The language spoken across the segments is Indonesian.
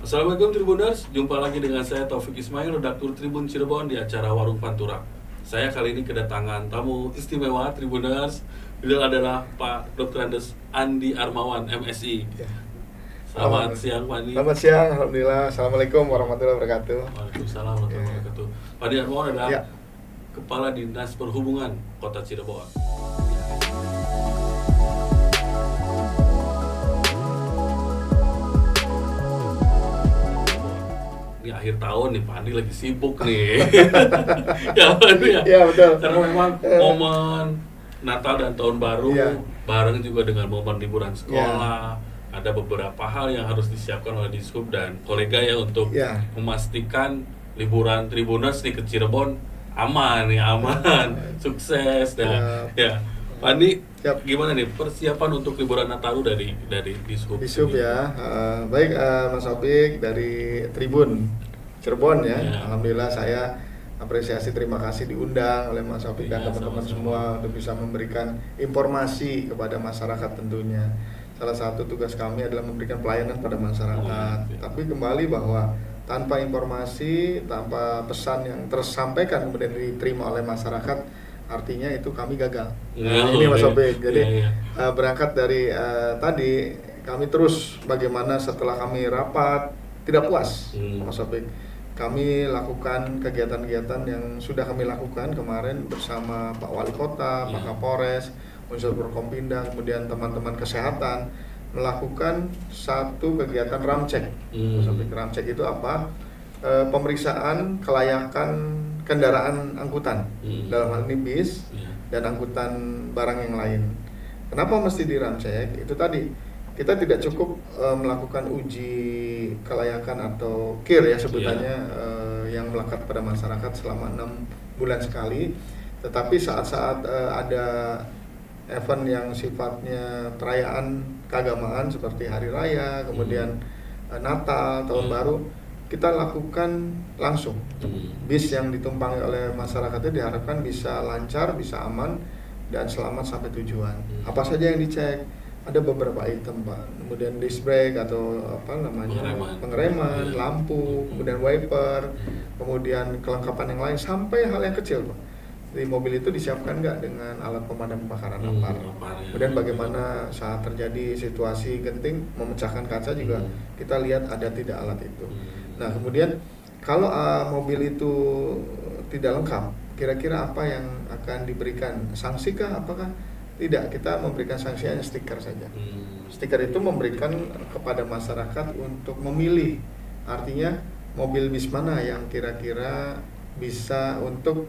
Assalamualaikum Tribuners, jumpa lagi dengan saya Taufik Ismail, redaktur Tribun Cirebon di acara Warung Pantura. Saya kali ini kedatangan tamu istimewa Tribuners. Beliau adalah Pak Dr. Andes Andi Armawan, MSI. Ya. Selamat siang Pak Andi. Selamat siang, Alhamdulillah. Assalamualaikum warahmatullahi wabarakatuh. Waalaikumsalam warahmatullahi wabarakatuh. Pak Andi Armawan adalah Ya. Kepala Dinas Perhubungan Kota Cirebon. Ini akhir tahun nih, Pak Andi lagi sibuk nih. Ya, Pak Andi ya? Ya, betul. Karena memang momen Natal dan Tahun Baru Ya. bareng juga dengan momen liburan sekolah. Ada beberapa hal yang harus disiapkan oleh Dishub dan kolega ya untuk Ya. memastikan liburan Tribuners nih ke Cirebon aman, sukses dan ya. Pak Andi, Siap. gimana nih persiapan untuk liburan Nataru dari Dishub? Dishub ya. Baik, Mas Opik dari Tribun Cirebon ya. Ya. Alhamdulillah saya apresiasi, terima kasih diundang oleh Mas Opik dan Ya, teman-teman sama-sama. semua untuk bisa memberikan informasi kepada masyarakat tentunya. Salah satu tugas kami adalah memberikan pelayanan pada masyarakat. Oh, ya. Tapi kembali bahwa tanpa informasi, tanpa pesan yang tersampaikan kemudian diterima oleh masyarakat, artinya itu kami gagal. Nah, Oh, ini Mas iya. Opik. Jadi Iya, iya. berangkat dari tadi kami terus bagaimana setelah kami rapat tidak puas, Mas Opik. Kami lakukan kegiatan-kegiatan yang sudah kami lakukan kemarin bersama Pak Wali Kota, Pak Kapolres, unsur Forkompinda, kemudian teman-teman kesehatan melakukan satu kegiatan ramcek. Mas Opik, ramcek itu apa? Pemeriksaan kelayakan kendaraan angkutan, dalam hal ini bis Ya. dan angkutan barang yang lain. Kenapa mesti diramcek? Itu tadi kita tidak cukup melakukan uji kelayakan atau KIR ya sebutannya, yang melekat pada masyarakat selama 6 bulan sekali. Tetapi saat-saat ada event yang sifatnya perayaan keagamaan seperti hari raya, kemudian Natal, tahun baru, kita lakukan langsung. Bis yang ditumpangi oleh masyarakat itu diharapkan bisa lancar, bisa aman, dan selamat sampai tujuan. Apa saja yang dicek? Ada beberapa item, Pak. Kemudian disc brake atau pengereman, lampu, kemudian wiper, kemudian kelengkapan yang lain, sampai hal yang kecil, Pak. Di mobil itu disiapkan nggak dengan alat pemadam kebakaran lapar. Kemudian bagaimana saat terjadi situasi genting memecahkan kaca juga kita lihat ada tidak alat itu. Nah, kemudian kalau mobil itu tidak lengkap, kira-kira apa yang akan diberikan? Sanksi kah? Apakah? Tidak, kita memberikan sanksi hanya stiker saja. Stiker itu memberikan kepada masyarakat untuk memilih. Artinya mobil bis mana yang kira-kira bisa untuk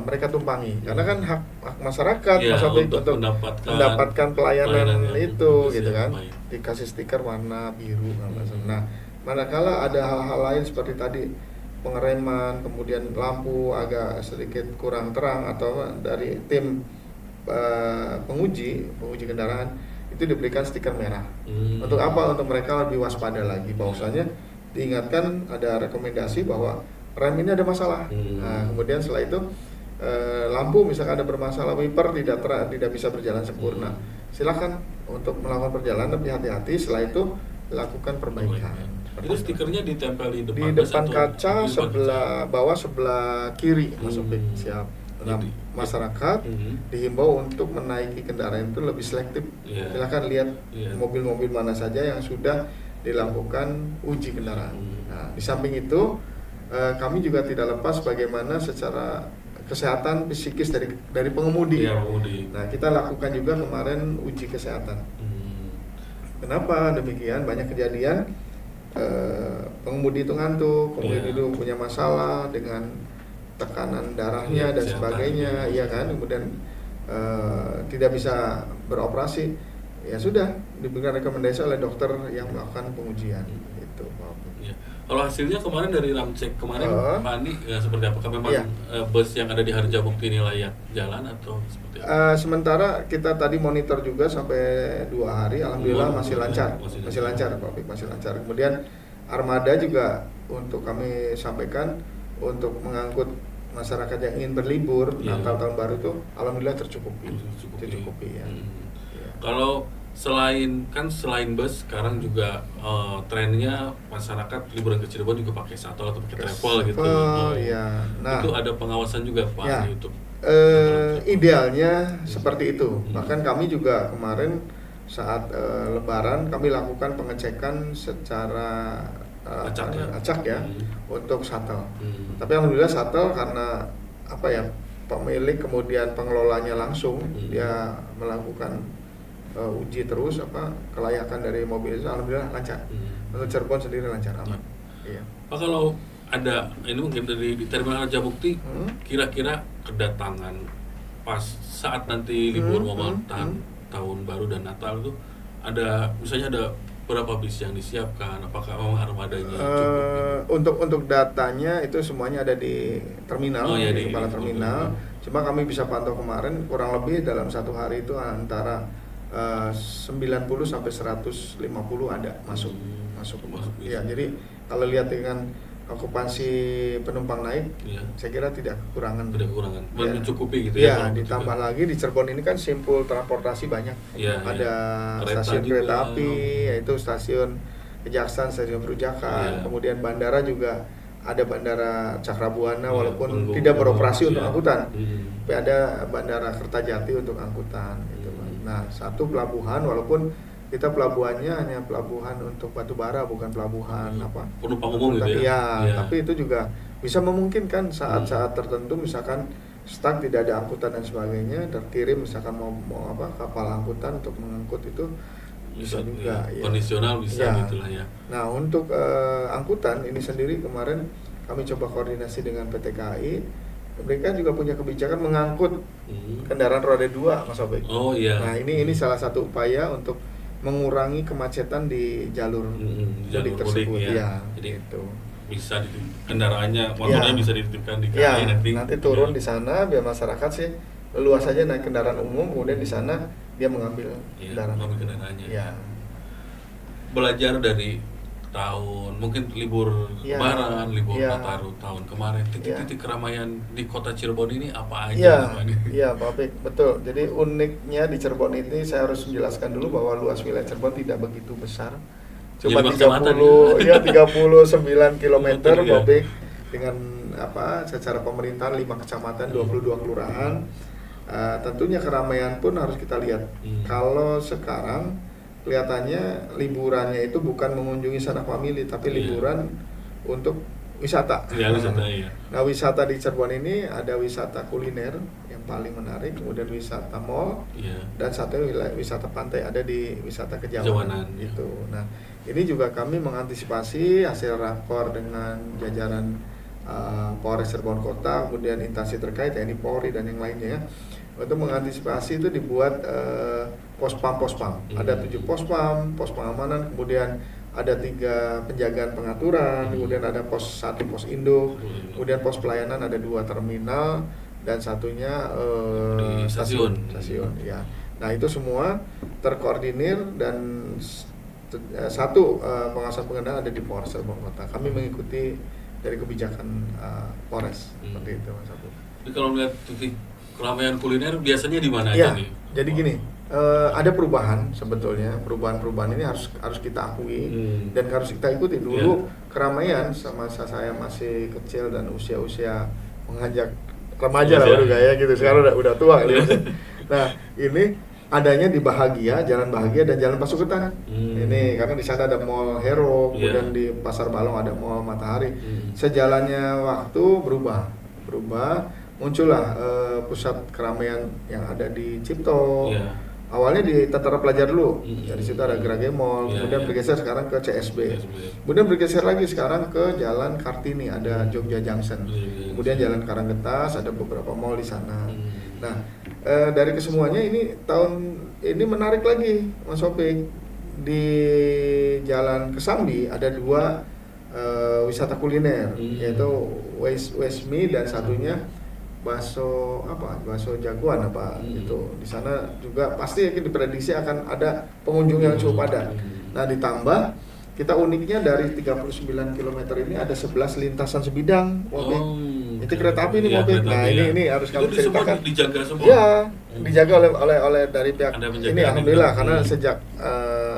mereka tumpangi. Karena kan hak masyarakat Ya, untuk mendapatkan pelayanan itu yang gitu kan. baik. Dikasih stiker warna biru. Nah, manakala ada hal-hal lain seperti tadi pengereman, kemudian lampu agak sedikit kurang terang atau dari tim penguji kendaraan itu diberikan stiker merah. Untuk apa? Untuk mereka lebih waspada lagi. Bahwasanya diingatkan ada rekomendasi bahwa rem ini ada masalah. Nah, kemudian setelah itu lampu misalkan ada bermasalah, wiper tidak bisa berjalan sempurna. Silakan untuk melakukan perjalanan lebih hati-hati. Setelah itu lakukan perbaikan. Itu stikernya ditempel di depan, Di depan kaca sebelah bawah sebelah kiri, Mas Opik. Siap. Nah, masyarakat dihimbau untuk menaiki kendaraan itu lebih selektif. Silakan lihat mobil-mobil mana saja yang sudah dilakukan uji kendaraan. Nah, di samping itu kami juga tidak lepas bagaimana secara kesehatan psikis dari pengemudi. Nah, kita lakukan juga kemarin uji kesehatan. Kenapa demikian? Banyak kejadian pengemudi itu ngantuk, kemudian itu punya masalah dengan tekanan darahnya dan sebagainya, ya kan? Kemudian tidak bisa beroperasi. Ya sudah, diberikan rekomendasi oleh dokter yang melakukan pengujian. Itu, Pak. Kalau hasilnya kemarin dari ramcek kemarin, Pak Andi, seperti apa? Memang bus yang ada di Harjamukti ini layak jalan atau seperti apa? Sementara kita tadi monitor juga sampai 2 hari, alhamdulillah masih lancar, Pak, masih lancar. Kemudian armada juga untuk kami sampaikan untuk mengangkut masyarakat yang ingin berlibur Natal tahun baru itu, alhamdulillah tercukupi. Ya. Kalau selain bus sekarang juga trennya masyarakat liburan ke Cirebon juga pakai shuttle atau pakai travel gitu. Ya. Nah, itu ada pengawasan juga Pak ya, untuk idealnya seperti itu. Bahkan kami juga kemarin saat Lebaran kami lakukan pengecekan secara acak ya untuk shuttle. Tapi alhamdulillah shuttle karena apa ya, pemilik kemudian pengelolanya langsung dia melakukan uji terus kelayakan dari mobil itu, alhamdulillah lancar. Untuk Cirebon sendiri lancar, aman. Iya. Pak, kalau ada ini mungkin di terminal Harjamukti, kira-kira kedatangan pas saat nanti libur momen tahun baru dan Natal itu misalnya ada berapa bis yang disiapkan? Apakah memang armadanya cukup? Untuk datanya itu semuanya ada di terminal, di kepala terminal. Cuma kami bisa pantau kemarin kurang lebih dalam satu hari itu antara 90 sampai 150 ada masuk. Ya, jadi kalau lihat dengan okupansi penumpang naik, saya kira tidak kekurangan. Mencukupi gitu ya. Ditambah lagi di Cirebon ini kan simpul transportasi banyak. Ada stasiun kereta api, yaitu stasiun Kejaksaan, stasiun Perujakan, kemudian bandara juga ada bandara Cakrabuana walaupun tidak beroperasi untuk angkutan, tapi ada bandara Kertajati untuk angkutan gitu. Nah, satu pelabuhan walaupun kita pelabuhannya hanya pelabuhan untuk batubara, bukan pelabuhan penumpang umum gitu ya. Tapi itu juga bisa memungkinkan saat-saat tertentu misalkan stuck, tidak ada angkutan dan sebagainya, terkirim misalkan mau kapal angkutan untuk mengangkut itu bisa juga kondisional bisa gitulah ya. Nah, untuk angkutan ini sendiri kemarin kami coba koordinasi dengan PT KAI. Mereka juga punya kebijakan mengangkut kendaraan roda 2, Mas Obek. Nah, ini salah satu upaya untuk mengurangi kemacetan di jalur mudik tersebut ya. Jadi itu bisa kendaraannya, motornya bisa dititipkan di KAI nanti turun di sana biar masyarakat sih luas saja naik kendaraan umum, kemudian di sana dia mengambil kendaraannya. Belajar dari tahun mungkin libur Lebaran, libur Nataru tahun kemarin, titik-titik keramaian di kota Cirebon ini apa aja? Iya, Pak Pik, betul. Jadi uniknya di Cirebon ini saya harus menjelaskan dulu bahwa luas wilayah Cirebon tidak begitu besar. Cuma 39 km, Pak Pik, dengan secara pemerintahan 5 kecamatan, 22 kelurahan. Tentunya keramaian pun harus kita lihat. Kalau sekarang kelihatannya liburannya itu bukan mengunjungi sanak famili, tapi liburan untuk wisata. Nah, wisata di Cirebon ini ada wisata kuliner yang paling menarik, kemudian wisata mall, dan satu wisata pantai ada di wisata Kejawanan gitu. Nah, ini juga kami mengantisipasi hasil rakor dengan jajaran Polres Cirebon Kota, kemudian instansi terkait TNI, Polri dan yang lainnya. Untuk mengantisipasi itu dibuat pospam. Ada 7 pospam, pos pengamanan, kemudian ada 3 penjagaan pengaturan, kemudian ada pos 1 pos induk, kemudian pos pelayanan ada 2 terminal dan satunya stasiun ya. Nah, itu semua terkoordinir dan satu pengawasan pengendara ada di Polres Cirebon Kota. Kami mengikuti dari kebijakan Polres seperti itu, Mas Abu. Jadi kalau melihat titik keramaian kuliner biasanya di mana aja nih? Jadi gini, ada perubahan sebetulnya. Perubahan ini harus kita akui dan harus kita ikuti. Dulu keramaian sama saya masih kecil dan usia mengajak remaja lah baru gaya gitu. Sekarang udah tua kali. Nah, ini adanya di Jalan Bahagia dan Jalan Pasuketan. Ini karena di sana ada Mall Hero, kemudian di Pasar Balong ada Mall Matahari. Sejalannya waktu berubah. Muncullah pusat keramaian yang ada di Cipto. Awalnya di Tentara Pelajar dulu. Dari situ ada Grage Mall, kemudian bergeser sekarang ke CSB. Kemudian bergeser lagi sekarang ke Jalan Kartini, ada Jogja Junction. Kemudian Jalan Karanggetas, ada beberapa mall di sana. Nah, dari kesemuanya ini tahun ini menarik lagi, Mas Opik. Di Jalan Kesambi ada 2 wisata kuliner, yaitu Wesmi dan satunya bakso jagoan itu. Di sana juga pasti diprediksi akan ada pengunjung yang cukup padat. Nah, ditambah kita uniknya dari 39 km ini ada 11 lintasan sebidang. Itu kereta api nih Iya, mobil. kereta Nah, api, ini harus itu kami semua ceritakan. dijaga semua. Ya, dijaga oleh dari pihak Ada penjagaan ini alhamdulillah itu. karena sejak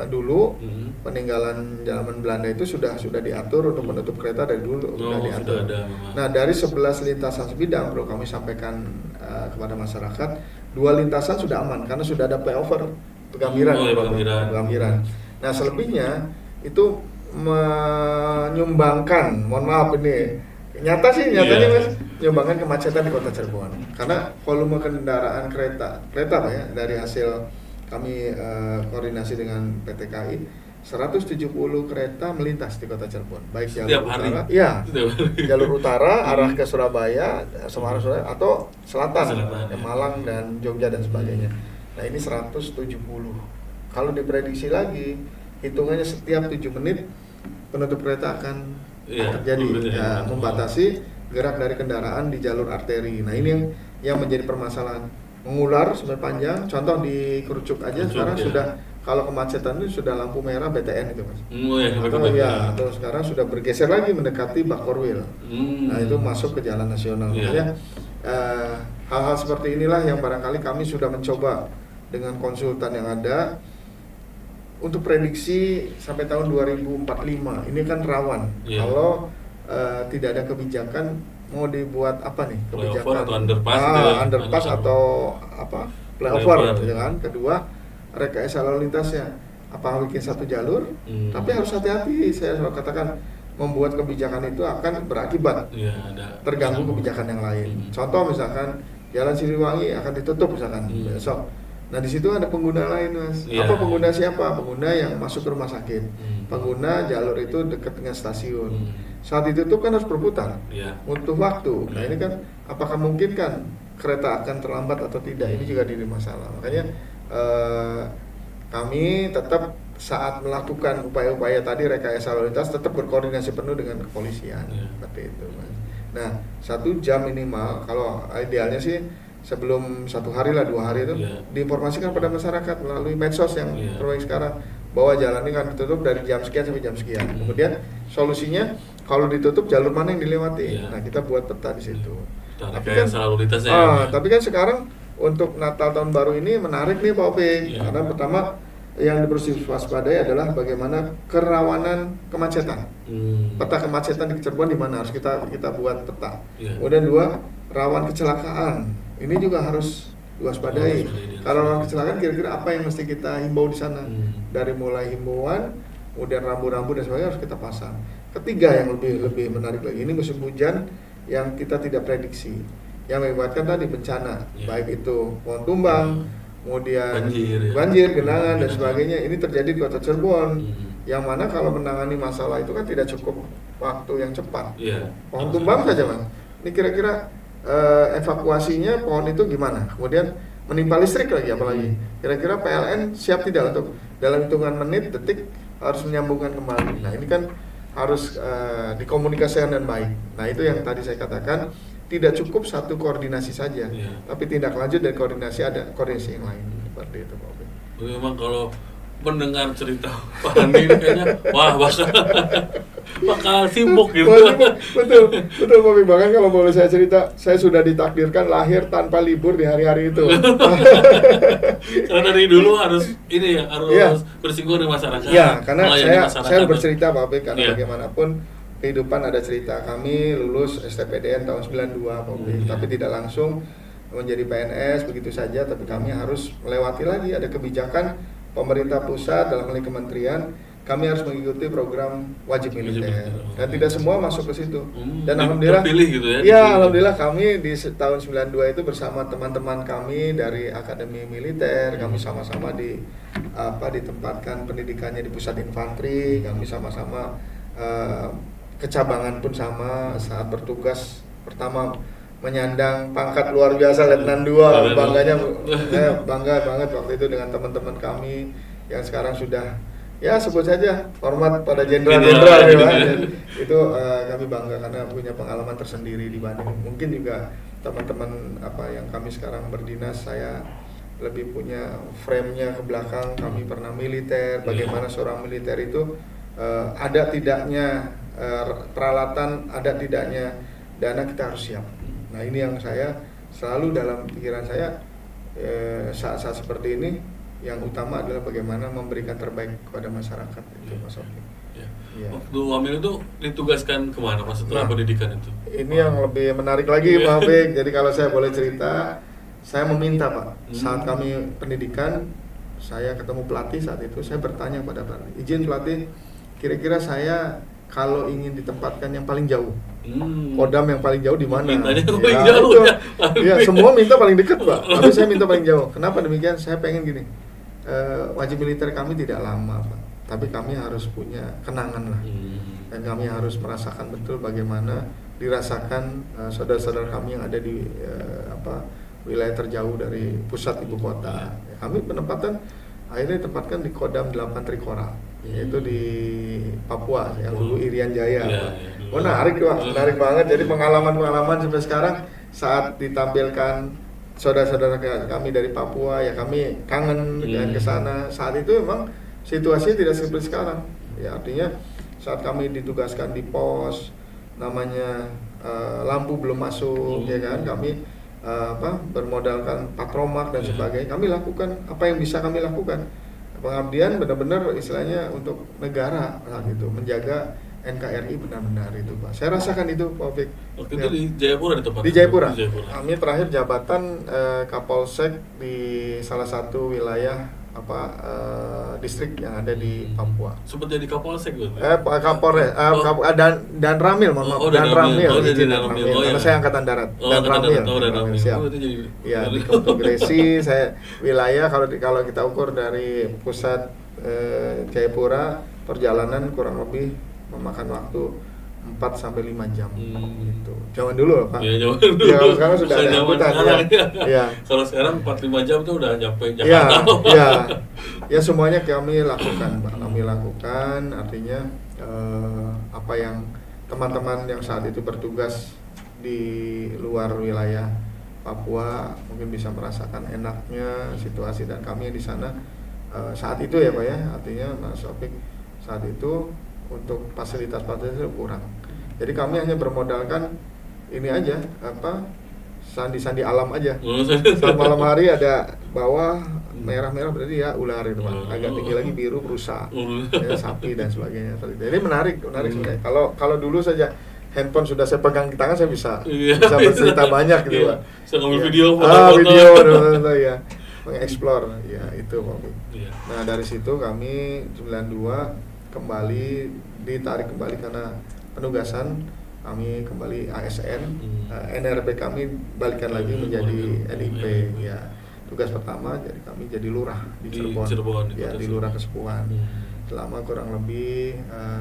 dulu peninggalan zaman Belanda itu sudah diatur untuk menutup kereta dari dulu sudah diatur. Sudah ada memang. Nah, dari 11 lintasan sebidang perlu kami sampaikan kepada masyarakat, 2 lintasan sudah aman karena sudah ada flyover Pegambiran. Pegambiran. Nah, selebihnya itu menyumbangkan, mohon maaf ini nyatanya Mas, menyumbangkan kemacetan di Kota Cirebon. Karena volume kendaraan kereta Pak ya, dari hasil kami koordinasi dengan PT KAI 170 kereta melintas di Kota Cirebon, baik jalur utara, jalur utara arah ke Surabaya, Semarang atau selatan, Malang dan Jogja dan sebagainya. Nah, ini 170. Kalau diprediksi lagi, hitungannya setiap 7 menit penutup kereta akan terjadi, membatasi gerak dari kendaraan di jalur arteri. Nah, ini yang menjadi permasalahan. Mengular sampai panjang, contoh di Kerucuk aja sekarang sudah, kalau kemacetan itu sudah lampu merah BTN itu Mas. Atau sekarang sudah bergeser lagi mendekati Bakorwil. Nah, itu masuk ke jalan nasional. Makanya hal-hal seperti inilah yang barangkali kami sudah mencoba dengan konsultan yang ada untuk prediksi sampai tahun 2045. Ini kan rawan. Kalau tidak ada kebijakan, mau dibuat apa nih kebijakan underpass atau apa flyover gitu kan. Kedua, rekayasa lalu lintasnya apa bikin satu jalur, tapi harus hati-hati. Saya selalu katakan membuat kebijakan itu akan berakibat terganggu kebijakan yang lain. Contoh misalkan Jalan Siliwangi akan ditutup misalkan besok. Nah, di situ ada pengguna lain Mas. Apa pengguna siapa? Pengguna yang masuk ke rumah sakit. Pengguna jalur itu dekat dengan stasiun. Saat ditutup kan harus berputar. Butuh waktu. Nah, ini kan apakah mungkin kan kereta akan terlambat atau tidak? Ini juga jadi masalah. Makanya kami tetap saat melakukan upaya-upaya tadi rekayasa lalu lintas tetap berkoordinasi penuh dengan kepolisian. Seperti itu Mas. Nah, 1 jam minimal, kalau idealnya sih sebelum 1 hari lah 2 hari itu diinformasikan pada masyarakat melalui medsos yang terbaik sekarang bahwa jalan ini kan ditutup dari jam sekian sampai jam sekian. Kemudian solusinya kalau ditutup jalur mana yang dilewati. Nah, kita buat peta di situ. Tapi kan sekarang untuk Natal tahun baru ini menarik nih Pak Opik. Karena pertama yang harus diwaspadai adalah bagaimana kerawanan kemacetan. Peta kemacetan di Cirebon di mana harus kita buat peta. Kemudian 2, rawan kecelakaan. Ini juga harus diwaspadai. Kalau rawan kecelakaan, kira-kira apa yang mesti kita himbau di sana? Dari mulai himbauan, kemudian rambu-rambu dan sebagainya harus kita pasang. Ketiga yang lebih menarik lagi, ini musim hujan yang kita tidak prediksi, yang mengakibatkan tadi bencana, baik itu pohon tumbang, kemudian banjir, genangan dan sebagainya. Ini terjadi di Kota Cirebon, yang mana kalau menangani masalah itu kan tidak cukup waktu yang cepat. Pohon tumbang saja Mas, ini kira-kira evakuasinya pohon itu gimana? Kemudian menimpa listrik lagi apalagi. Kira-kira PLN siap tidak untuk dalam hitungan menit, detik harus menyambungkan kembali. Nah, ini kan harus dikomunikasikan dengan baik. Nah, itu yang tadi saya katakan, tidak cukup satu koordinasi saja, tapi tindak lanjut dari koordinasi ada koordinasi yang lain. Seperti itu Pak Opik. Memang kalau mendengar cerita Pak Andi kayaknya bakal sibuk gitu. Betul Pak Opik. Bahkan kalau boleh saya cerita, saya sudah ditakdirkan lahir tanpa libur di hari-hari itu. Karena dari dulu harus bersinggungan dengan masyarakat. Karena saya bercerita Pak Opik, karena bagaimanapun kehidupan ada cerita. Kami lulus STPDN tahun 92 Pak Opik, tapi tidak langsung menjadi PNS begitu saja, tapi kami harus melewati lagi ada kebijakan pemerintah pusat dalam hal kementerian. Kami harus mengikuti program wajib militer dan tidak semua masuk ke situ. Dan alhamdulillah gitu ya. Alhamdulillah kami di tahun 92 itu bersama teman-teman kami dari Akademi Militer, kami sama-sama ditempatkan pendidikannya di Pusat Infanteri, kami sama-sama kecabangan pun sama. Saat bertugas pertama menyandang pangkat luar biasa Letnan 2, bangga banget waktu itu dengan teman-teman kami yang sekarang sudah sebut saja hormat pada jenderal-jenderal itu kami bangga karena punya pengalaman tersendiri dibanding mungkin juga teman-teman yang kami sekarang berdinas. Saya lebih punya frame-nya ke belakang, kami pernah militer, bagaimana seorang militer itu ada tidaknya peralatan, ada tidaknya dana kita harus siap. Nah ini yang saya selalu dalam pikiran saya saat-saat seperti ini, yang utama adalah bagaimana memberikan terbaik kepada masyarakat itu, Mas Sofi. Ya. Waktu hamil itu ditugaskan kemana Mas setelah pendidikan itu? Ini yang lebih menarik lagi Pak Bek. Jadi kalau saya boleh cerita, saya meminta Pak, saat kami pendidikan, saya ketemu pelatih saat itu, saya bertanya kepada pelatih, izin pelatih, kira-kira saya kalau ingin ditempatkan yang paling jauh, Kodam yang paling jauh di mana? Mintanya paling jauh ya. Ya, semua minta paling dekat Pak, tapi saya minta paling jauh. Kenapa demikian? Saya pengen gini, wajib militer kami tidak lama Pak, tapi kami harus punya kenangan lah, dan kami harus merasakan betul bagaimana dirasakan saudara-saudara kami yang ada di wilayah terjauh dari pusat ibu kota. Kami penempatan akhirnya ditempatkan di Kodam 8 Trikora, yaitu di Papua yang dulu Irian Jaya. Menarik Pak, menarik banget. Jadi pengalaman-pengalaman sampai sekarang saat ditampilkan saudara-saudara kami dari Papua, ya kami kangen dan ke sana. Saat itu memang situasinya tidak seperti sekarang. Ya artinya saat kami ditugaskan di pos, namanya lampu belum masuk, ya kan, kami bermodalkan patromak dan sebagainya, kami lakukan apa yang bisa kami lakukan. Pengabdian benar-benar istilahnya untuk negara saat itu, menjaga NKRI benar-benar itu Pak. Saya rasakan itu Pak Fik. Waktu itu di Jayapura ditempatkan? Di Jayapura. Kami terakhir jabatan Kapolsek di salah satu wilayah distrik yang ada di Papua. Sempat jadi Kapolsek gitu? Kapolres, dan Ramil, mohon maaf. Dan Ramil. Karena saya angkatan darat. Dan Ramil. Siap. Ya, di Konfederasi saya wilayah kalau kita ukur dari pusat Jayapura, perjalanan kurang lebih memakan waktu 4-5 jam gitu. Zaman dulu Pak. Iya, zaman dulu. Ya, kalau sekarang sudah ada angkutan ya. Kalau sekarang 4-5 jam itu udah nyampe Jakarta. Ya. Ya semuanya kami lakukan, Pak. Kami lakukan, artinya apa yang teman-teman yang saat itu bertugas di luar wilayah Papua mungkin bisa merasakan enaknya situasi, dan kami di sana saat itu ya Pak ya, artinya Mas Sofik saat itu untuk fasilitas-fasilitas kurang. Jadi kami hanya bermodalkan ini aja, sandi-sandi alam aja. Saat malam hari ada bawah merah-merah berarti ya ular itu Pak. Agak tinggi lagi biru rusa, ya, sapi dan sebagainya. Jadi menarik sebenarnya. Kalau dulu saja handphone sudah saya pegang di tangan, saya bisa bercerita banyak gitu Pak. Bisa ngambil video, video ya, mengeksplor ya itu Pak. Nah dari situ kami 92 kembali ditarik kembali karena penugasan, kami kembali ASN, NRP kami balikan lagi menjadi NIP ya. Tugas pertama jadi kami jadi lurah di Cirebon ya, di Lurah Kesepuan selama kurang lebih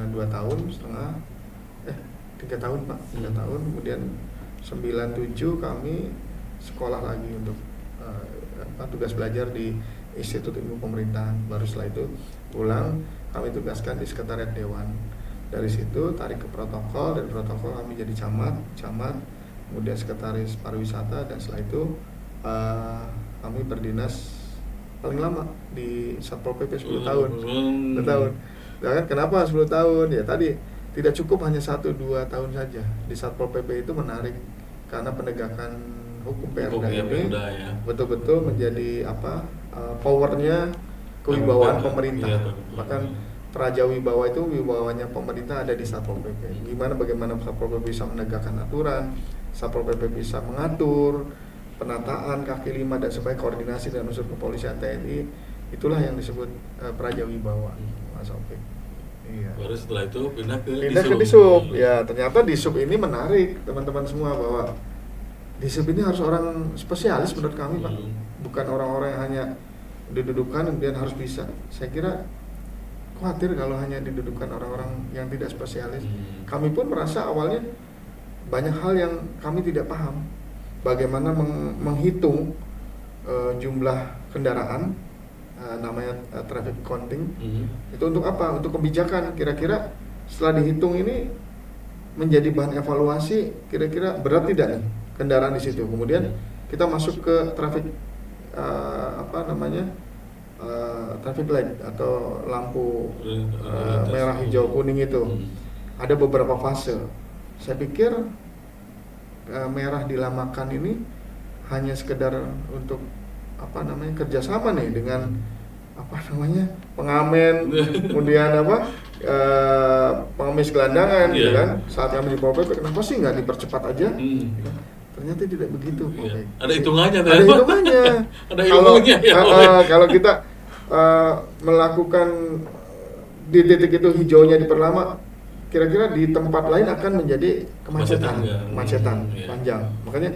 2 tahun setengah 3 tahun Pak, 3 tahun. Kemudian 97 kami sekolah lagi untuk tugas belajar di Institut Ilmu Pemerintahan. Baru setelah itu pulang, kami tugaskan di Sekretariat Dewan. Dari situ tarik ke protokol, dan protokol kami jadi camat, kemudian sekretaris pariwisata, dan setelah itu kami berdinas paling lama di Satpol PP 10 tahun. 10 tahun. Dan kenapa 10 tahun? Ya tadi tidak cukup hanya 1-2 tahun saja. Di Satpol PP itu menarik karena penegakan hukum Perda ini betul-betul menjadi powernya kewibawaan pemerintah. Bahkan Praja Wibawa itu wibawanya pemerintah ada di Satpol PP. Bagaimana Satpol PP bisa menegakkan aturan, Satpol PP bisa mengatur penataan kaki lima dan sebagainya, koordinasi dengan unsur kepolisian TNI. Itulah yang disebut Praja Wibawa, Mas Opik. Iya. Baru setelah itu pindah ke Disub. Ya, ternyata Disub ini menarik teman-teman semua, bahwa Disub ini harus orang spesialis menurut kami Pak. Bukan orang-orang yang hanya didudukan kemudian harus bisa. Saya kira khawatir kalau hanya didudukan orang-orang yang tidak spesialis. Kami pun merasa awalnya banyak hal yang kami tidak paham. Bagaimana menghitung jumlah kendaraan, namanya traffic counting. Itu untuk apa? Untuk kebijakan. Kira-kira setelah dihitung ini menjadi bahan evaluasi, kira-kira berat tidak nih kendaraan di situ. Kemudian kita masuk ke traffic traffic light atau lampu merah, hijau, kuning itu. Ada beberapa fase. Saya pikir merah dilamakan ini hanya sekedar untuk kerjasama nih dengan pengamen, kemudian pengemis gelandangan, gitu kan? Saat kami di Pol PP, kenapa sih nggak dipercepat aja? Ternyata tidak begitu. Ada hitungannya. Ada hitungannya. Ada ilmunya. Kalau kita melakukan di titik itu hijaunya diperlama, kira-kira di tempat lain akan menjadi kemacetan panjang. Makanya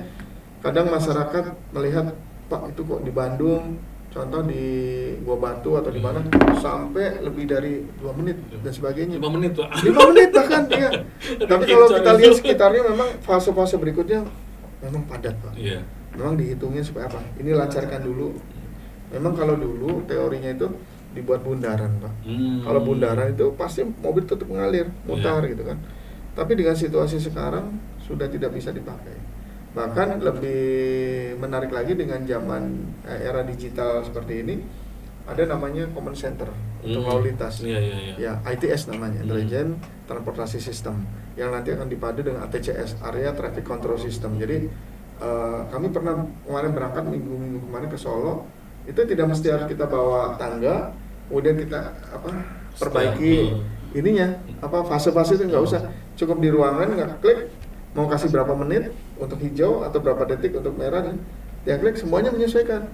kadang masyarakat melihat, Pak, itu kok di Bandung, contoh di Gua Batu atau di mana, sampai lebih dari 2 menit dan sebagainya. 5 menit Pak. 5 menit bahkan, iya. Tapi kalau kita lihat sekitarnya, memang fase-fase berikutnya memang padat, Pak. Iya. Memang dihitungnya supaya apa? Ini lancarkan dulu. Memang kalau dulu teorinya itu dibuat bundaran, Pak. Kalau bundaran itu pasti mobil tetap mengalir, mutar gitu kan. Tapi dengan situasi sekarang sudah tidak bisa dipakai. Bahkan lebih menarik lagi dengan zaman era digital seperti ini, ada namanya command center untuk lalu lintas. Ya, ITS namanya, Intelligent Transportation System, yang nanti akan dipadu dengan ATCS, Area Traffic Control System. Jadi kami pernah kemarin berangkat minggu kemarin ke Solo, itu tidak mesti harus kita bawa tangga, kemudian kita perbaiki ininya, fase-fase itu nggak usah, cukup di ruangan klik mau kasih berapa menit untuk hijau atau berapa detik untuk merah, dan dia klik semuanya menyesuaikan.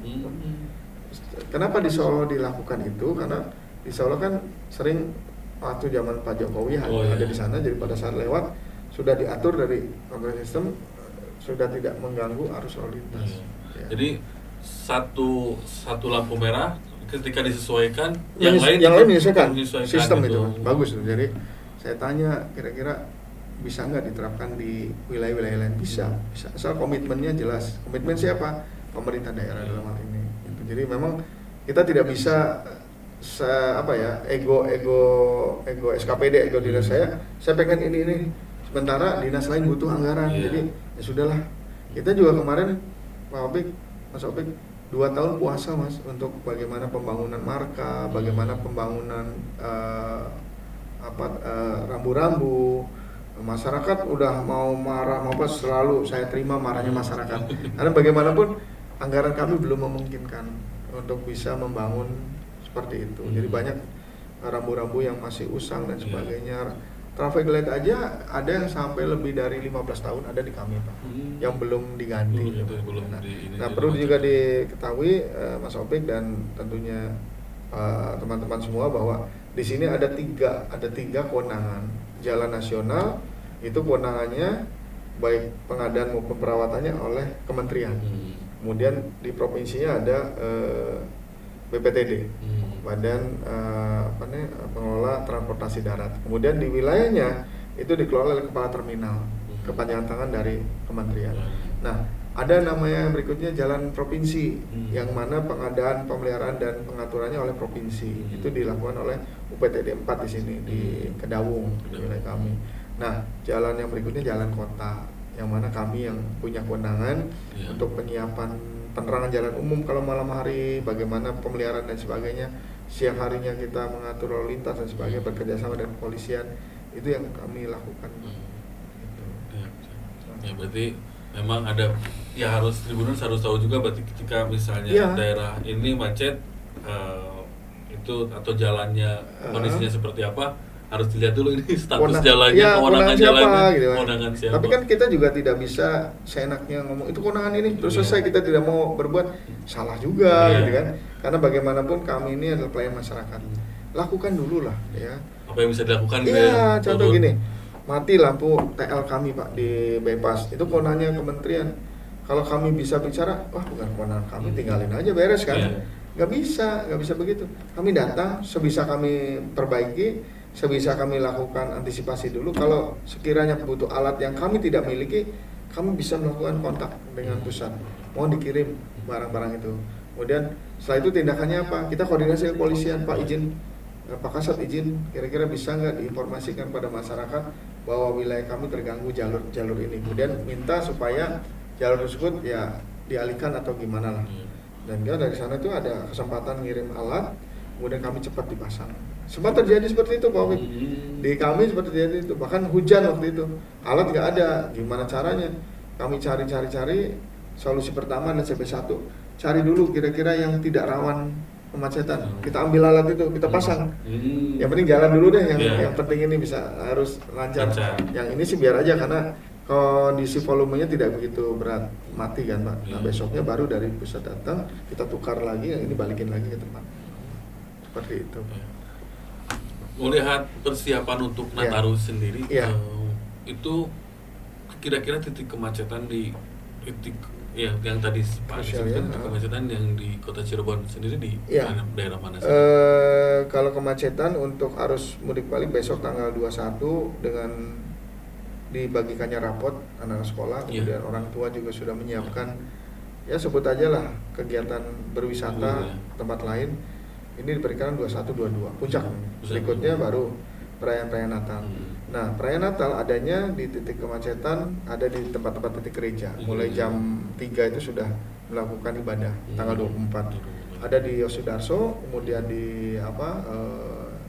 Kenapa di Solo dilakukan itu? Karena di Solo kan sering waktu zaman Pak Jokowi ada di sana, jadi pada saat lewat sudah diatur dari operating system, sudah tidak mengganggu arus lalu lintas. Jadi satu lampu merah ketika disesuaikan, yang lain menyesuaikan sistem itu gitu. bagus tuh. Jadi saya tanya, kira-kira bisa nggak diterapkan di wilayah-wilayah lain? Bisa asal komitmennya jelas. Komitmen siapa? Pemerintah daerah dalam hal ini gitu. Jadi memang kita tidak bisa ego SKPD, ego dinas saya pengen ini, sementara dinas lain butuh anggaran. Jadi ya sudahlah. Kita juga kemarin Mas Opik 2 tahun puasa, Mas, untuk bagaimana pembangunan marka, bagaimana pembangunan rambu-rambu. Masyarakat udah mau marah, selalu saya terima marahnya masyarakat. Karena bagaimanapun anggaran kami belum memungkinkan untuk bisa membangun seperti itu. Jadi banyak rambu-rambu yang masih usang dan sebagainya. Traffic light aja ada yang sampai lebih dari 15 tahun ada di kami, Pak, yang belum diganti. Nah, perlu juga diketahui Mas Opik dan tentunya teman-teman semua, bahwa di sini ada tiga kewenangan. Jalan nasional itu kewenangannya baik pengadaan maupun perawatannya oleh kementerian. Kemudian di provinsinya ada BPTD, Badan Pengelola Transportasi Darat. Kemudian di wilayahnya itu dikelola oleh kepala terminal, kepanjangan tangan dari kementerian. Nah, ada namanya berikutnya jalan provinsi, yang mana pengadaan, pemeliharaan dan pengaturannya oleh provinsi. Itu dilakukan oleh UPTD 4 di sini di Kedawung, di wilayah kami. Nah, jalan yang berikutnya jalan kota, yang mana kami yang punya kewenangan untuk penyiapan penerangan jalan umum kalau malam hari, bagaimana pemeliharaan dan sebagainya. Siang harinya kita mengatur lalu lintas dan sebagainya, bekerja sama dengan kepolisian. Itu yang kami lakukan. Ya, berarti memang ada, ya Tribuners harus tahu juga, berarti ketika misalnya daerah ini macet, itu atau jalannya kondisinya seperti apa, harus dilihat dulu ini status jalannya, kewenangan jalannya, gitu kewenangan siapa. Tapi kan kita juga tidak bisa seenaknya ngomong itu kewenangan ini terus selesai, kita tidak mau berbuat salah juga, gitu kan. Karena bagaimanapun kami ini adalah pelayan masyarakat. Lakukan dulu lah, ya. Apa yang bisa dilakukan? Iya, contoh gini, mati lampu TL kami, Pak, di bypass, itu kewenangannya kementerian. Kalau kami bisa bicara, wah bukan kewenangan kami, tinggalin aja, beres kan? Nggak bisa begitu. Kami datang, sebisa kami perbaiki, sebisa kami lakukan antisipasi dulu. Kalau sekiranya butuh alat yang kami tidak miliki, kami bisa melakukan kontak dengan pusat, mohon dikirim barang-barang itu. Kemudian setelah itu tindakannya apa? Kita koordinasi ke kepolisian, Pak izin, Pak Kasat izin, kira-kira bisa nggak diinformasikan pada masyarakat bahwa wilayah kami terganggu jalur ini. Kemudian minta supaya jalur tersebut ya dialihkan atau gimana lah. Dan dari sana itu ada kesempatan ngirim alat, kemudian kami cepat dipasang. Sempat terjadi seperti itu, Pak Wik. Di kami seperti itu. Bahkan hujan waktu itu, alat nggak ada, gimana caranya? kami cari, solusi pertama adalah CP1. Cari dulu kira-kira yang tidak rawan kemacetan. Kita ambil alat itu, kita pasang. Yang penting jalan dulu deh, yang penting ini bisa harus lancar. Yang ini sih biar aja karena kondisi volumenya tidak begitu berat, mati kan Pak. Nah besoknya baru dari pusat datang, kita tukar lagi, yang ini balikin lagi ke tempat. Seperti itu. Melihat persiapan untuk Nataru sendiri, itu kira-kira titik kemacetan di titik yang tadi Pak sebutkan, titik kemacetan yang di Kota Cirebon sendiri di daerah mana sih? Kalau kemacetan untuk arus mudik balik besok tanggal 21 dengan dibagikannya rapot anak sekolah, kemudian orang tua juga sudah menyiapkan sebut aja lah kegiatan berwisata tempat lain. Ini diberikan 21-22 puncak. Berikutnya baru perayaan Natal. Nah, perayaan Natal adanya di titik kemacetan ada di tempat-tempat titik gereja. Mulai jam 3 itu sudah melakukan ibadah tanggal 24. Ada di Yosudarso, kemudian di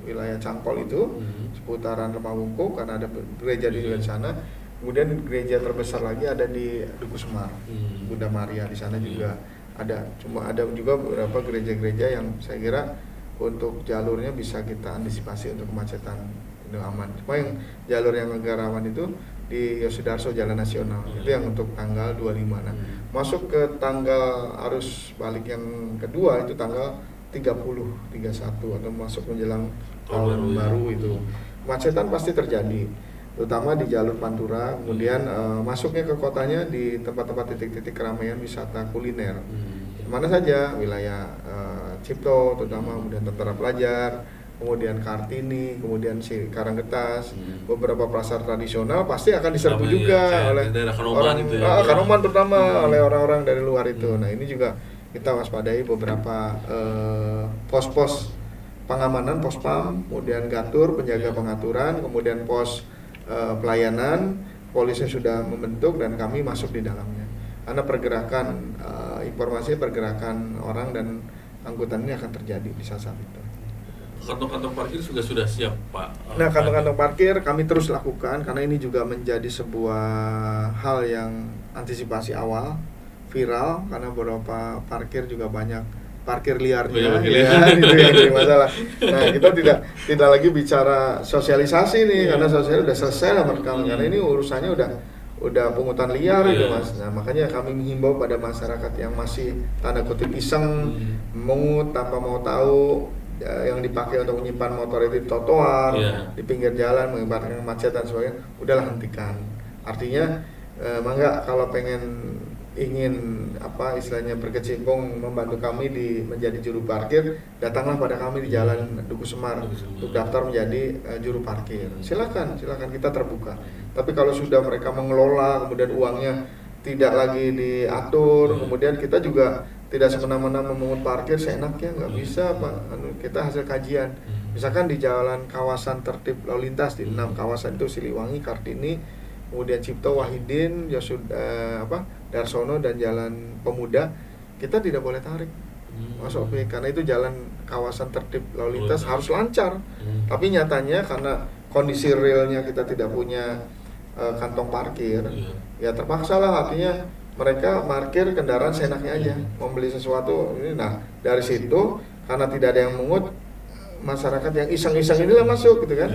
wilayah Cangkol itu seputaran Remawungkuk karena ada gereja di sana. Kemudian gereja terbesar lagi ada di Duku Semar, Bunda Maria di sana juga ada. Cuma ada juga beberapa gereja-gereja yang saya kira untuk jalurnya bisa kita antisipasi untuk kemacetan itu aman. Cuma yang jalur yang agak rawan itu di Yosudarso Jalan Nasional, itu yang untuk tanggal 25. Nah, masuk ke tanggal arus balik yang kedua itu tanggal 30, 31 atau masuk menjelang tahun baru itu. Kemacetan pasti terjadi, terutama di jalur Pantura, kemudian masuknya ke kotanya di tempat-tempat titik-titik keramaian wisata kuliner. Mana saja, wilayah Cipto terutama, kemudian Tentara Pelajar, kemudian Kartini, kemudian Karanggetas, beberapa pasar tradisional pasti akan diserbu juga oleh orang Kanoman terutama oleh orang-orang dari luar itu. Nah, ini juga kita waspadai beberapa pos-pos pengamanan, pospam, kemudian gatur, penjaga pengaturan, kemudian pos pelayanan, polisi sudah membentuk dan kami masuk di dalamnya. Karena pergerakan informasi pergerakan orang dan angkutan ini akan terjadi di saat itu. Kantong-kantong parkir sudah siap Pak? Nah, kantong-kantong parkir kami terus lakukan karena ini juga menjadi sebuah hal yang antisipasi awal viral karena beberapa parkir juga banyak parkir liarnya, itu yang jadi masalah. Nah, kita tidak lagi bicara sosialisasi nih karena sosial udah selesai lah kami karena ini urusannya udah pungutan liar itu Mas. Nah, makanya kami menghimbau pada masyarakat yang masih tanda kutip iseng mengut tanpa mau tahu yang dipakai untuk menyimpan motor itu di trotoar, di pinggir jalan mengibarkan kemacetan sebagainya, udahlah hentikan. Artinya mangga kalau ingin istilahnya berkecimpung membantu kami menjadi juru parkir, datanglah pada kami di Jalan Duku Semar untuk daftar menjadi juru parkir. Silakan kita terbuka. Tapi kalau sudah mereka mengelola kemudian uangnya tidak lagi diatur, kemudian kita juga tidak semena-mena memungut parkir seenaknya, nggak bisa Pak. Kita hasil kajian. Misalkan di jalan kawasan tertib lalu lintas di 6 kawasan itu Siliwangi, Kartini, kemudian Cipto, Wahidin, Darsono dan Jalan Pemuda, kita tidak boleh tarik masuk karena itu jalan kawasan tertib lalu lintas harus lancar. Tapi nyatanya karena kondisi realnya kita tidak punya kantong parkir, ya terpaksa lah, artinya mereka parkir kendaraan seenaknya aja, membeli sesuatu ini. Nah, dari situ karena tidak ada yang mengut, masyarakat yang iseng-iseng inilah masuk gitu kan,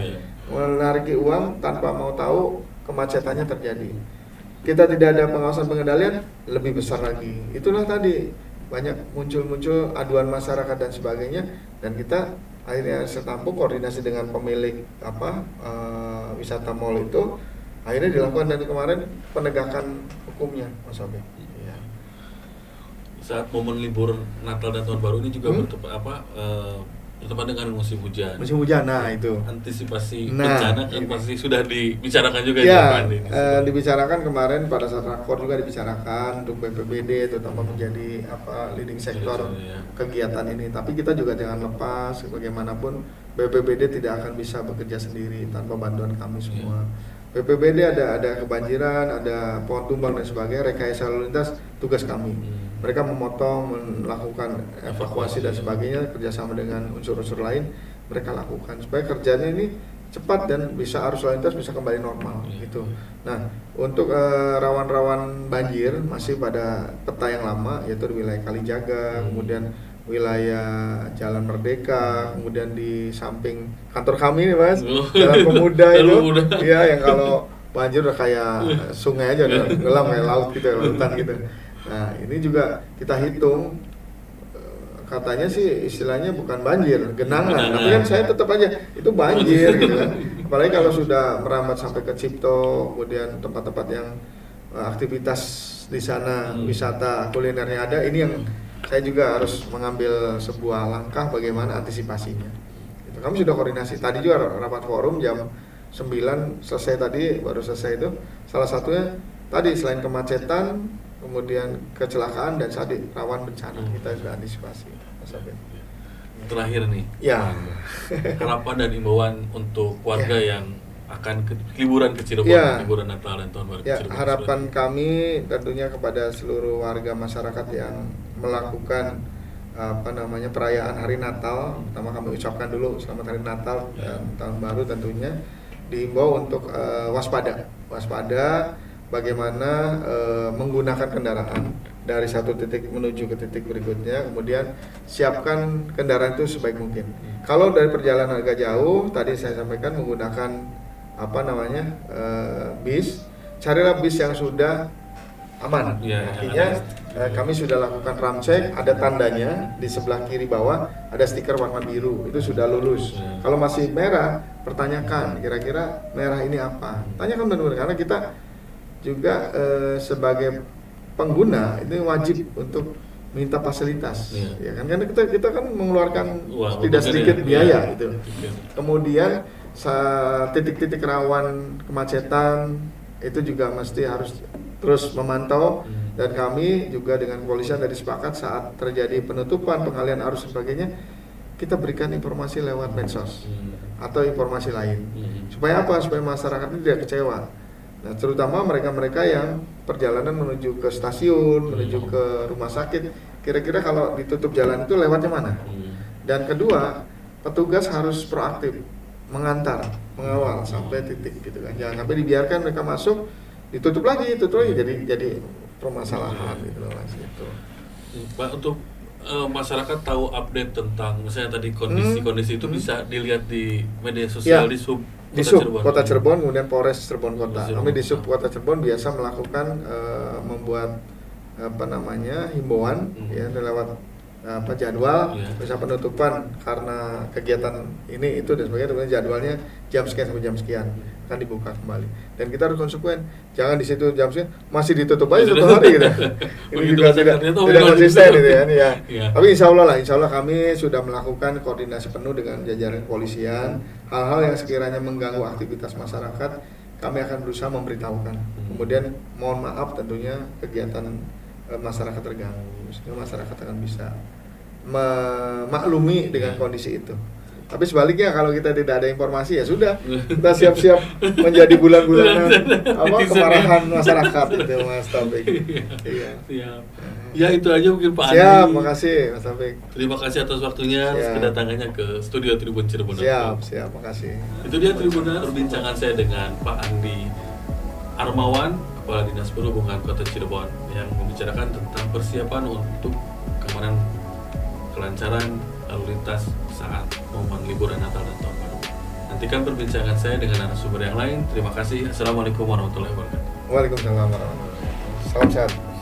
menarik uang tanpa mau tahu, kemacetannya terjadi. Kita tidak ada pengawasan pengendalian, lebih besar lagi. Itulah tadi banyak muncul aduan masyarakat dan sebagainya, dan kita akhirnya setampuk koordinasi dengan pemilik wisata mall itu, akhirnya dilakukan dari kemarin penegakan hukumnya, Mas Obe. Ya. Saat momen libur Natal dan Tahun Baru ini juga bertepatan dengan musim hujan. Musim hujan, nah itu. Antisipasi bencana kan pasti sudah dibicarakan juga dibicarakan kemarin pada saat rakor juga dibicarakan untuk BPBD terutama menjadi leading sektor kegiatan ini. Tapi kita juga jangan lepas, bagaimanapun BPBD tidak akan bisa bekerja sendiri tanpa bantuan kami semua. BPBD ada kebanjiran, ada pohon tumbang dan sebagainya, rekayasa lalu lintas tugas kami. Mereka memotong, melakukan evakuasi dan sebagainya, kerjasama dengan unsur-unsur lain mereka lakukan supaya kerjanya ini cepat dan bisa arus lalu lintas bisa kembali normal gitu. Nah, untuk rawan-rawan banjir masih pada peta yang lama, yaitu di wilayah Kalijaga, kemudian wilayah Jalan Merdeka, kemudian di samping kantor kami nih Mas, Jalan Pemuda itu, ya yang kalau banjir udah kayak sungai aja, udah gelam kayak laut gitu, lautan gitu. Nah, ini juga kita hitung, katanya sih istilahnya bukan banjir, genangan. Tapi kan saya tetap aja itu banjir gitu kan. Apalagi kalau sudah merambat sampai ke Cipto, kemudian tempat-tempat yang aktivitas di sana, wisata kulinernya ada, ini yang saya juga harus mengambil sebuah langkah bagaimana antisipasinya. Gitu. Kami sudah koordinasi. Tadi juga rapat forum jam 9 selesai tadi, baru selesai itu. Salah satunya tadi selain kemacetan, kemudian kecelakaan dan tadi rawan bencana, kita sudah antisipasi. Terakhir nih, ya, harapan dan imbauan untuk warga yang akan liburan ke Cirebon, liburan Natal dan Tahun Baru ke Cirebon. Harapan kami tentunya kepada seluruh warga masyarakat yang melakukan perayaan Hari Natal. Pertama kami ucapkan dulu selamat Hari Natal dan Tahun Baru, tentunya diimbau untuk waspada bagaimana menggunakan kendaraan dari satu titik menuju ke titik berikutnya, kemudian siapkan kendaraan itu sebaik mungkin. Kalau dari perjalanan agak jauh, tadi saya sampaikan menggunakan bis, carilah bis yang sudah aman. Artinya kami sudah lakukan ram cek, ada tandanya di sebelah kiri bawah ada stiker warna biru, itu sudah lulus. Kalau masih merah, pertanyakan kira-kira merah ini apa? Tanyakan benar-benar, karena kita juga sebagai pengguna itu wajib untuk minta fasilitas, ya kan? Karena kita kan mengeluarkan tidak sedikit biaya itu. Kemudian titik-titik rawan kemacetan itu juga mesti harus terus memantau, dan kami juga dengan kepolisian tadi sepakat saat terjadi penutupan, pengalian arus sebagainya, kita berikan informasi lewat medsos atau informasi lain. Supaya apa? Supaya masyarakat ini tidak kecewa. Nah, terutama mereka-mereka yang perjalanan menuju ke stasiun, menuju ke rumah sakit, kira-kira kalau ditutup jalan itu lewatnya mana? Dan kedua, petugas harus proaktif, mengantar, mengawal sampai titik gitu kan. Jangan sampai dibiarkan mereka masuk, ditutup lagi, jadi permasalahan gitu loh Mas gitu. Pak, untuk masyarakat tahu update tentang misalnya tadi kondisi-kondisi itu bisa dilihat di media sosial di Kota Cirebon, kemudian Polres Cirebon Kota. Kami di Sub Kota Cirebon biasa melakukan membuat himbauan ya lewat jadwal, bisa penutupan karena kegiatan ini itu dan sebagainya, jadwalnya jam sekian sampai jam sekian akan dibuka kembali. Dan kita harus konsekuen, jangan di situ jam sekian masih ditutup aja satu hari gitu. Ini juga tidak konsisten gitu kan ya. Tapi insya Allah kami sudah melakukan koordinasi penuh dengan jajaran kepolisian. Hal-hal yang sekiranya mengganggu aktivitas masyarakat, kami akan berusaha memberitahukan. Kemudian mohon maaf tentunya kegiatan masyarakat terganggu, sehingga masyarakat akan bisa memaklumi dengan kondisi itu. Tapi sebaliknya kalau kita tidak ada informasi, ya sudah, kita siap-siap menjadi bulan-bulanan kemarahan masyarakat itu Mas Taufik. Siap. Ya itu aja mungkin Pak Andi. Siap, makasih Mas Taufik. Terima kasih atas waktunya, kedatangannya ke studio Tribun Cirebon. Siap, makasih. Itu dia Tribuners, perbincangan saya dengan Pak Andi Armawan, Kepala Dinas Perhubungan Kota Cirebon, yang membicarakan tentang persiapan untuk keamanan kelancaran lalu lintas saat momen liburan Natal dan Tahun Baru. Nantikan perbincangan saya dengan narasumber yang lain. Terima kasih. Assalamualaikum warahmatullahi wabarakatuh. Waalaikumsalam warahmatullahi wabarakatuh. Salam sehat.